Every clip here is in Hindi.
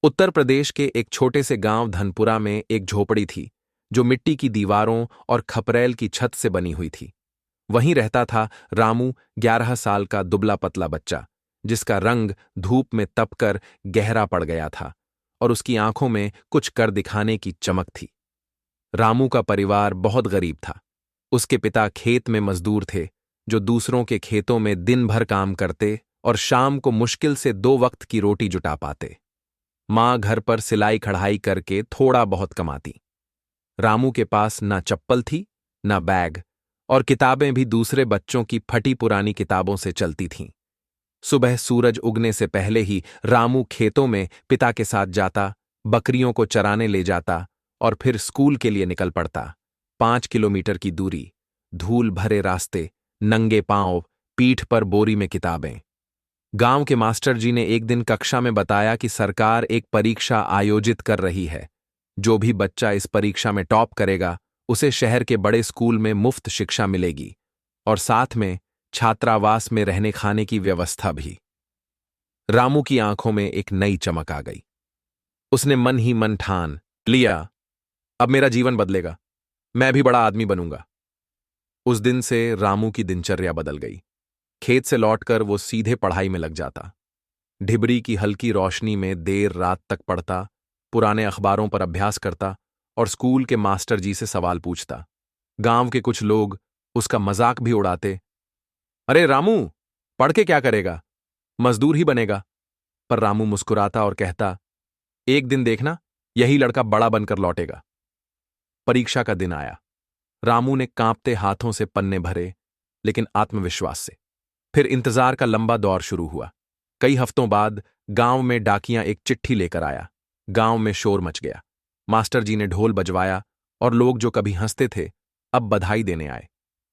उत्तर प्रदेश के एक छोटे से गांव धनपुरा में एक झोपड़ी थी जो मिट्टी की दीवारों और खपरेल की छत से बनी हुई थी। वहीं रहता था रामू, 11 साल का दुबला पतला बच्चा, जिसका रंग धूप में तपकर गहरा पड़ गया था और उसकी आंखों में कुछ कर दिखाने की चमक थी। रामू का परिवार बहुत गरीब था। उसके पिता खेत में मजदूर थे जो दूसरों के खेतों में दिन भर काम करते और शाम को मुश्किल से 2 वक्त की रोटी जुटा पाते। मां घर पर सिलाई कढ़ाई करके थोड़ा बहुत कमाती। रामू के पास ना चप्पल थी, ना बैग, और किताबें भी दूसरे बच्चों की फटी पुरानी किताबों से चलती थीं। सुबह सूरज उगने से पहले ही रामू खेतों में पिता के साथ जाता, बकरियों को चराने ले जाता और फिर स्कूल के लिए निकल पड़ता। 5 किलोमीटर की दूरी, धूल भरे रास्ते, नंगे पांव, पीठ पर बोरी में किताबें। गांव के मास्टर जी ने एक दिन कक्षा में बताया कि सरकार एक परीक्षा आयोजित कर रही है। जो भी बच्चा इस परीक्षा में टॉप करेगा उसे शहर के बड़े स्कूल में मुफ्त शिक्षा मिलेगी और साथ में छात्रावास में रहने खाने की व्यवस्था भी। रामू की आंखों में एक नई चमक आ गई। उसने मन ही मन ठान लिया, अब मेरा जीवन बदलेगा, मैं भी बड़ा आदमी बनूंगा। उस दिन से रामू की दिनचर्या बदल गई। खेत से लौटकर वो सीधे पढ़ाई में लग जाता। ढिबरी की हल्की रोशनी में देर रात तक पढ़ता, पुराने अखबारों पर अभ्यास करता और स्कूल के मास्टर जी से सवाल पूछता। गांव के कुछ लोग उसका मजाक भी उड़ाते, अरे रामू, पढ़ के क्या करेगा, मजदूर ही बनेगा। पर रामू मुस्कुराता और कहता, एक दिन देखना, यही लड़का बड़ा बनकर लौटेगा। परीक्षा का दिन आया। रामू ने कांपते हाथों से पन्ने भरे, लेकिन आत्मविश्वास से। फिर इंतजार का लंबा दौर शुरू हुआ। कई हफ्तों बाद गांव में डाकिया एक चिट्ठी लेकर आया। गांव में शोर मच गया। मास्टर जी ने ढोल बजवाया और लोग जो कभी हंसते थे अब बधाई देने आए।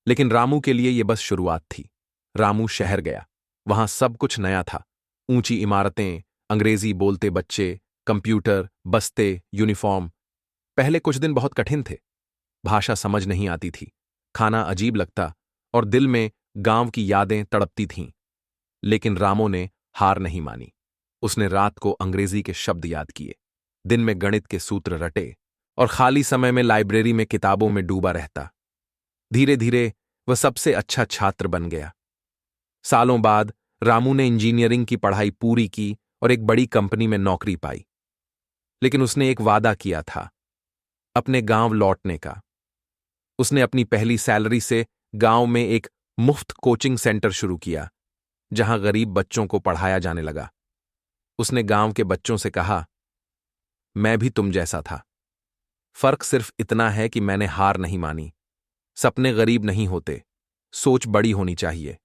लेकिन रामू के लिए यह बस शुरुआत थी। रामू शहर गया। वहां सब कुछ नया था। ऊंची इमारतें, अंग्रेजी बोलते बच्चे, कंप्यूटर, बस्ते, यूनिफॉर्म। पहले कुछ दिन बहुत कठिन थे। भाषा समझ नहीं आती थी, खाना अजीब लगता और दिल में गांव की यादें तड़पती थीं। लेकिन रामू ने हार नहीं मानी। उसने रात को अंग्रेजी के शब्द याद किए, दिन में गणित के सूत्र रटे और खाली समय में लाइब्रेरी में किताबों में डूबा रहता। धीरे धीरे वह सबसे अच्छा छात्र बन गया। सालों बाद रामू ने इंजीनियरिंग की पढ़ाई पूरी की और एक बड़ी कंपनी में नौकरी पाई। लेकिन उसने एक वादा किया था, अपने गांव लौटने का। उसने अपनी पहली सैलरी से गांव में एक मुफ्त कोचिंग सेंटर शुरू किया, जहां गरीब बच्चों को पढ़ाया जाने लगा। उसने गांव के बच्चों से कहा, मैं भी तुम जैसा था। फर्क सिर्फ इतना है कि मैंने हार नहीं मानी। सपने गरीब नहीं होते, सोच बड़ी होनी चाहिए।